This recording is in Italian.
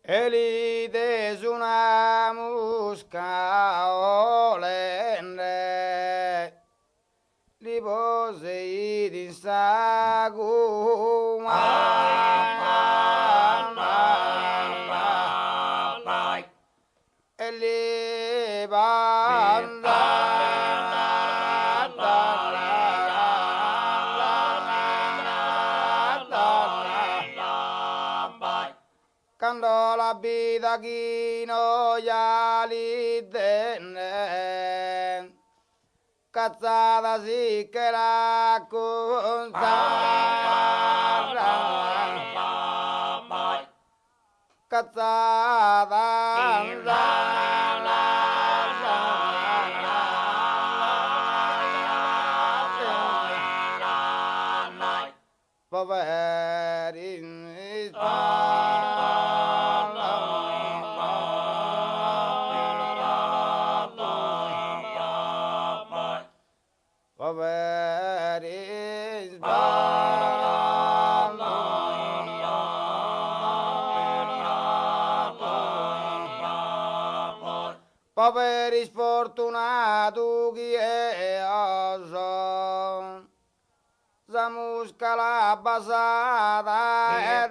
Elite su una musca olende, riposi in saguma, e li quando la vita chi non li tenne, cazzata sì che la conta, cazzata poveri poveri poveri sfortunati chi è oso, la musca la basata e